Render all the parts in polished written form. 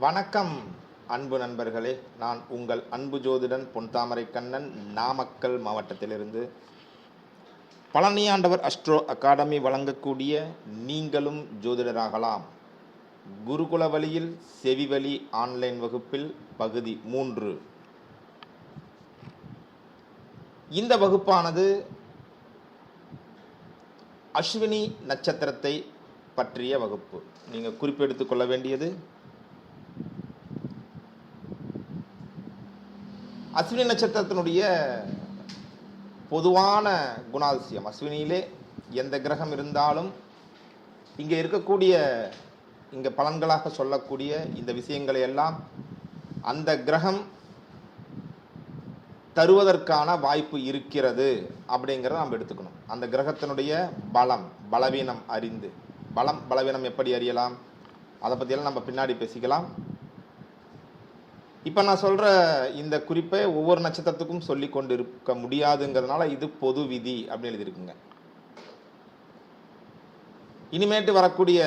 வணக்கம் அன்பு நண்பர்களே, நான் உங்கள் அன்பு ஜோதிடன் பொன்தாமரை கண்ணன், நாமக்கல் மாவட்டத்திலிருந்து. பழனியாண்டவர் அஸ்ட்ரோ அகாடமி வழங்கக்கூடிய நீங்களும் ஜோதிடராகலாம் குருகுல வழியில் செவிவழி ஆன்லைன் வகுப்பில் பகுதி 3. இந்த வகுப்பானது அஸ்வினி நட்சத்திரத்தை பற்றிய வகுப்பு. நீங்கள் குறிப்பெடுத்துக் கொள்ள வேண்டியது, அஸ்வினி நட்சத்திரத்தினுடைய பொதுவான குணாதிசயம், அஸ்வினியிலே எந்த கிரகம் இருந்தாலும் இங்கே இருக்கக்கூடிய இங்கே பலன்களாக சொல்லக்கூடிய இந்த விஷயங்களை எல்லாம் அந்த கிரகம் தருவதற்கான வாய்ப்பு இருக்கிறது அப்படிங்கிறத நம்ம எடுத்துக்கணும். அந்த கிரகத்தினுடைய பலம் பலவீனம் அறிந்து, பலவீனம் எப்படி அறியலாம், அதை பற்றியெல்லாம் நம்ம பின்னாடி பேசிக்கலாம். இப்போ நான் சொல்கிற இந்த குறிப்பை ஒவ்வொரு நட்சத்திரத்துக்கும் சொல்லி கொண்டு இருக்க முடியாதுங்கிறதுனால இது பொது விதி அப்படின்னு எழுதியிருக்குங்க. இனிமேட்டு வரக்கூடிய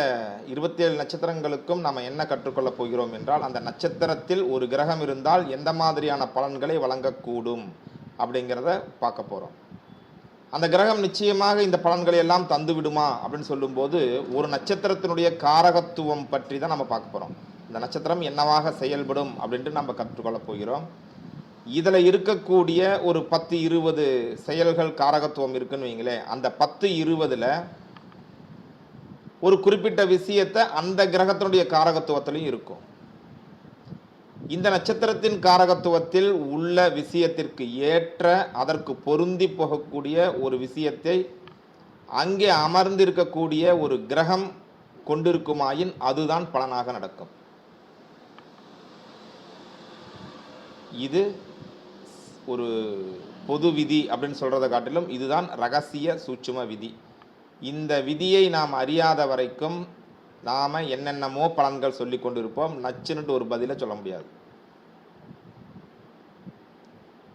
27 நட்சத்திரங்களுக்கும் நம்ம என்ன கற்றுக்கொள்ளப் போகிறோம் என்றால், அந்த நட்சத்திரத்தில் ஒரு கிரகம் இருந்தால் எந்த மாதிரியான பலன்களை வழங்கக்கூடும் அப்படிங்கிறத பார்க்க போகிறோம். அந்த கிரகம் நிச்சயமாக இந்த பலன்களை எல்லாம் தந்து விடுமா அப்படின்னு சொல்லும்போது, ஒரு நட்சத்திரத்தினுடைய காரகத்துவம் பற்றி தான் நம்ம பார்க்க போகிறோம். இந்த நட்சத்திரம் என்னவாக செயல்படும் அப்படின்ட்டு நம்ம கற்றுக்கொள்ளப் போகிறோம். இதில் இருக்கக்கூடிய ஒரு 10-20 செயல்கள் காரகத்துவம் இருக்குன்னு வைங்களேன். அந்த 10-20ல் ஒரு குறிப்பிட்ட விஷயத்தை அந்த கிரகத்தினுடைய காரகத்துவத்திலையும் இருக்கும். இந்த நட்சத்திரத்தின் காரகத்துவத்தில் உள்ள விஷயத்திற்கு ஏற்ற, அதற்கு பொருந்தி போகக்கூடிய ஒரு விஷயத்தை அங்கே அமர்ந்திருக்கக்கூடிய ஒரு கிரகம் கொண்டிருக்குமாயின் அதுதான் பலனாக நடக்கும். இது ஒரு பொது விதி அப்படின்னு சொல்கிறத காட்டிலும் இதுதான் ரகசிய சூட்சும விதி. இந்த விதியை நாம் அறியாத வரைக்கும் நாம் என்னென்னமோ பலன்கள் சொல்லி கொண்டிருப்போம். நச்சுன்னுட்டு ஒரு பதிலை சொல்ல முடியாது.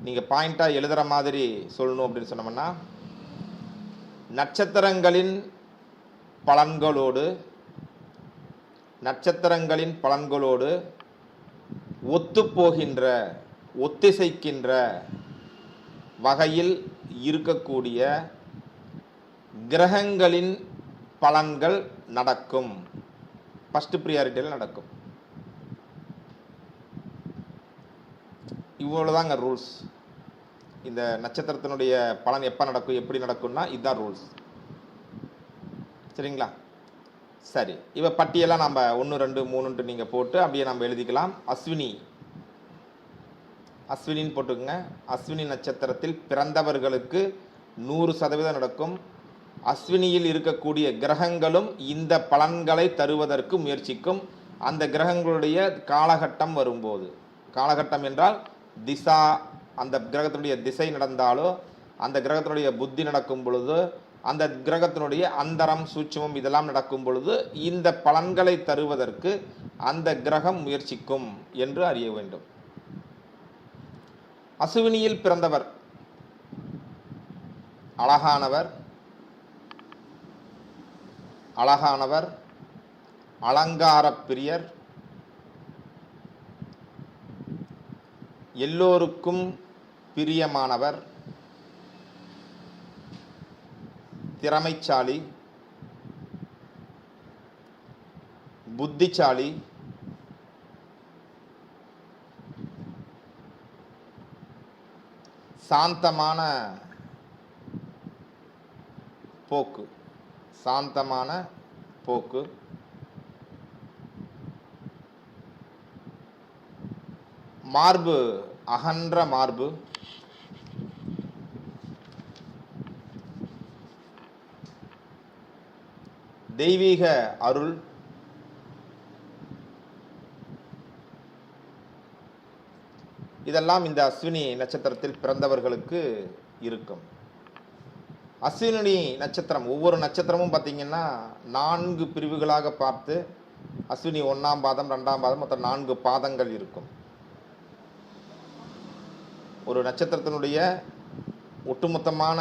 நீங்கள் பாயிண்டாக எழுதுகிற மாதிரி சொல்லணும் அப்படின்னு சொன்னோம்னா, நட்சத்திரங்களின் பலன்களோடு ஒத்துப்போகின்ற, ஒத்திசைக்கின்ற வகையில் இருக்கக்கூடிய கிரகங்களின் பலன்கள் நடக்கும். ஃபர்ஸ்ட் ப்ரியாரிட்டியில் நடக்கும். இவ்வளோதாங்க ரூல்ஸ். இந்த நட்சத்திரத்தினுடைய பலன் எப்போ நடக்கும், எப்படி நடக்கும்னா இதுதான் ரூல்ஸ். சரிங்களா? சரி, இப்போ பட்டியெல்லாம் நம்ம 1, 2, 3 நீங்கள் போட்டு அப்படியே நம்ம எழுதிக்கலாம். அஸ்வினின்னு போட்டுக்கோங்க. அஸ்வினி நட்சத்திரத்தில் பிறந்தவர்களுக்கு 100% நடக்கும். அஸ்வினியில் இருக்கக்கூடிய கிரகங்களும் இந்த பலன்களை தருவதற்கு முயற்சிக்கும். அந்த கிரகங்களுடைய காலகட்டம் வரும்போது, காலகட்டம் என்றால் திசா, அந்த கிரகத்தினுடைய திசை நடந்தாலோ, அந்த கிரகத்தினுடைய புத்தி நடக்கும் பொழுது, அந்த கிரகத்தினுடைய அந்தரம் சூட்சுமம் இதெல்லாம் நடக்கும் பொழுது இந்த பலன்களை தருவதற்கு அந்த கிரகம் முயற்சிக்கும் என்று அறிய வேண்டும். அஸ்வினியில் பிறந்தவர் அழகானவர், அலங்கார பிரியர், எல்லோருக்கும் பிரியமானவர், திறமைசாலி, புத்திசாலி, சாந்தமான போக்கு, மார்பு அகன்ற மார்பு, தெய்வீக அருள், இதெல்லாம் இந்த அஸ்வினி நட்சத்திரத்தில் பிறந்தவர்களுக்கு இருக்கும். அஸ்வினி நட்சத்திரம், ஒவ்வொரு நட்சத்திரமும் பார்த்தீங்கன்னா 4 பிரிவுகளாக பார்த்து, அஸ்வினி 1ஆம் பாதம், 2ஆம் பாதம், மொத்தம் 4 பாதங்கள் இருக்கும். ஒரு நட்சத்திரத்தினுடைய ஒட்டுமொத்தமான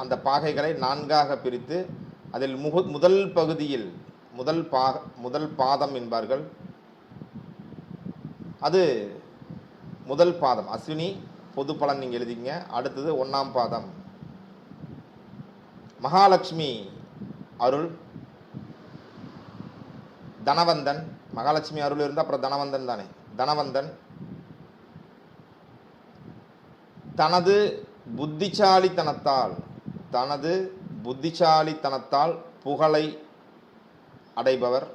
அந்த பாகைகளை 4ஆக பிரித்து அதில் முதல் பகுதியில் முதல் பாதம் என்பார்கள். அது முதல் பாதம். அஸ்வினி பொது பலன் நீங்கள் எழுதிங்க. அடுத்தது 1ஆம் பாதம். மகாலட்சுமி அருள், தனவந்தன். மகாலட்சுமி அருள் இருந்தால் அப்புறம் தனவந்தன் தானே. தனவந்தன் தனது புத்திசாலித்தனத்தால் புகழை அடைபவர்.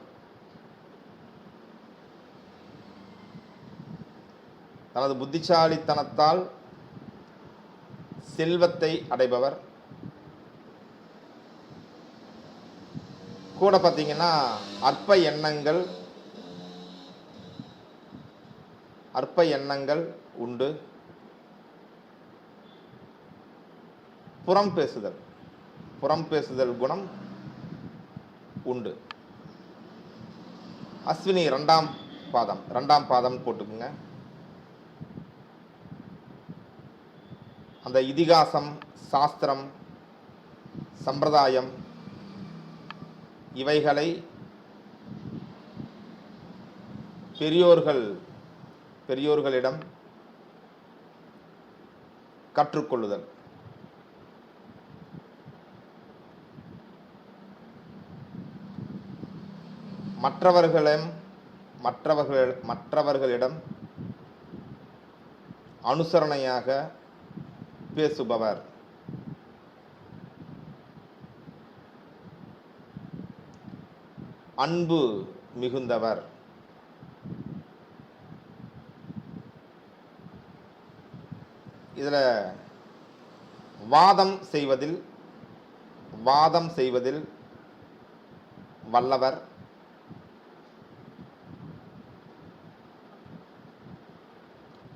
தனது புத்திசாலித்தனத்தால் செல்வத்தை அடைபவர். கூட பார்த்தீங்கன்னா அற்ப எண்ணங்கள் உண்டு. புறம் பேசுதல் குணம் உண்டு. அஸ்வினி 2ஆம் பாதம் போட்டுக்குங்க. அந்த இதிகாசம், சாஸ்திரம், சம்பிரதாயம் இவைகளை பெரியோர்களிடம் கற்றுக்கொள்ளுதல். மற்றவர்களிடம் அனுசரணையாக பேசுபவர். அன்பு மிகுந்தவர். இதுல வாதம் செய்வதில் வல்லவர்.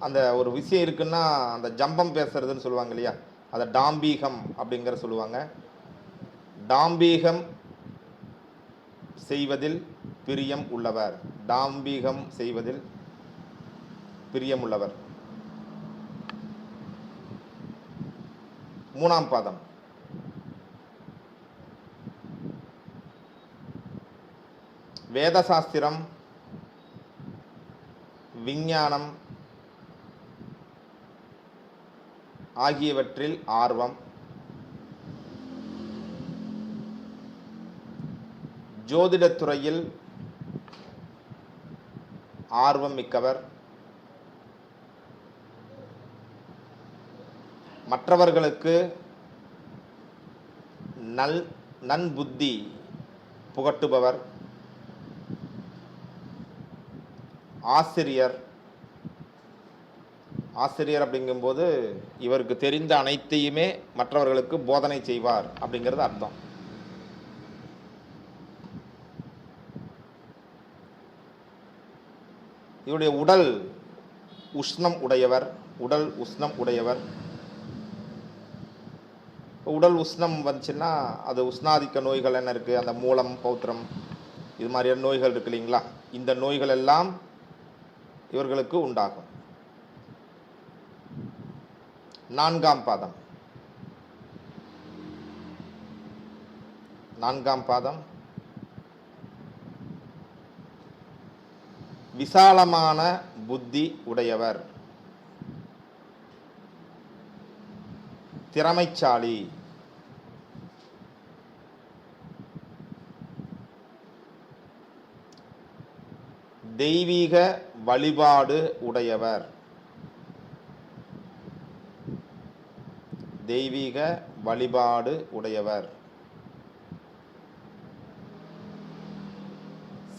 அந்த ஒரு விஷயம் இருக்குன்னா அந்த ஜம்பம் பேசுறதுன்னு சொல்லுவாங்க இல்லையா, அதை டாம்பீகம் அப்படிங்கிற சொல்லுவாங்க. டாம்பீகம் செய்வதில் பிரியம் உள்ளவர். 3ஆம் பாதம். வேதசாஸ்திரம், விஞ்ஞானம் ஆகியவற்றில் ஆர்வம். ஜோதிடத்துறையில் ஆர்வம் மிக்கவர். மற்றவர்களுக்கு நன்புத்தி புகட்டுபவர். ஆசிரியர் அப்படிங்கும்போது இவருக்கு தெரிந்த அனைத்தையுமே மற்றவர்களுக்கு போதனை செய்வார் அப்படிங்கிறது அர்த்தம். இவருடைய உடல் உஷ்ணம் உடையவர். உடல் உஷ்ணம் வந்துச்சுன்னா அது உஷ்ணாதிக்க நோய்கள் என்ன இருக்கு, அந்த மூலம், பௌத்திரம், இது மாதிரியான நோய்கள் இருக்கு இல்லைங்களா, இந்த நோய்கள் எல்லாம் இவர்களுக்கு உண்டாகும். 4ஆம் பாதம். விசாலமான புத்தி உடையவர். திறமைசாலி. தெய்வீக வழிபாடு உடையவர்.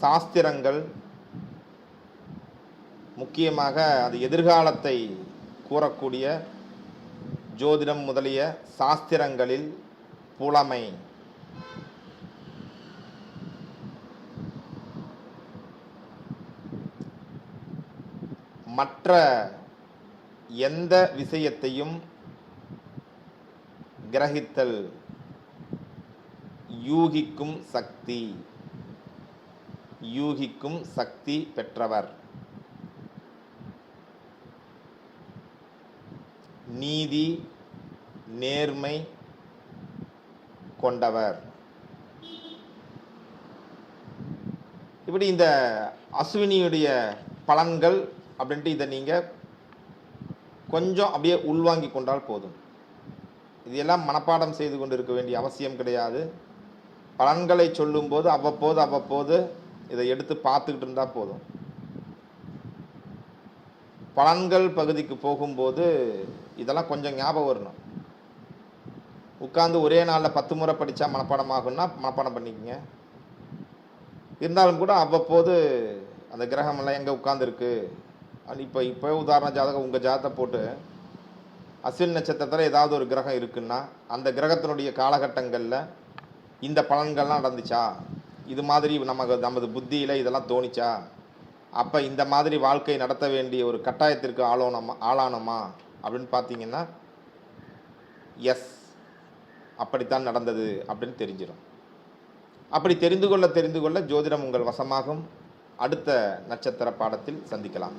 சாஸ்திரங்கள், முக்கியமாக அது எதிர்காலத்தை கூறக்கூடிய ஜோதிடம் முதலிய சாஸ்திரங்களில் புலமை. மற்ற எந்த விஷயத்தையும் கிரகித்தல், யூகிக்கும் சக்தி பெற்றவர். நீதி, நேர்மை கொண்டவர். இப்படி இந்த அஸ்வினியுடைய பலன்கள் அப்படின்ட்டு இதை நீங்கள் கொஞ்சம் அப்படியே உள்வாங்கி கொண்டால் போதும். இதெல்லாம் மனப்பாடம் செய்து கொண்டு இருக்க வேண்டிய அவசியம் கிடையாது. பலன்களை சொல்லும்போது அவ்வப்போது இதை எடுத்து பார்த்துக்கிட்டு இருந்தால் போதும். பலன்கள் பகுதிக்கு போகும்போது இதெல்லாம் கொஞ்சம் ஞாபகம் வரணும். உட்காந்து ஒரே நாளில் 10 முறை படித்தா மனப்பாடம் ஆகும்னா மனப்பாடம் பண்ணிக்கங்க. இருந்தாலும் கூட அவ்வப்போது அந்த கிரகமெல்லாம் எங்கே உட்காந்துருக்கு, இப்போ உதாரண ஜாதகம் உங்கள் ஜாதகத்தை போட்டு அஸ்வின் நட்சத்திரத்தில் ஏதாவது ஒரு கிரகம் இருக்குன்னா அந்த கிரகத்தினுடைய காலகட்டங்களில் இந்த பலன்கள்லாம் நடந்துச்சா, இது மாதிரி நமது புத்தியில் இதெல்லாம் தோணிச்சா, அப்போ இந்த மாதிரி வாழ்க்கை நடத்த வேண்டிய ஒரு கட்டாயத்திற்கு ஆளானோமா அப்படின்னு பார்த்தீங்கன்னா எஸ் அப்படித்தான் நடந்தது அப்படின்னு தெரிஞ்சிடும். அப்படி தெரிந்து கொள்ள ஜோதிடம் உங்கள் வசமாகும். அடுத்த நட்சத்திர பாடத்தில் சந்திக்கலாம்.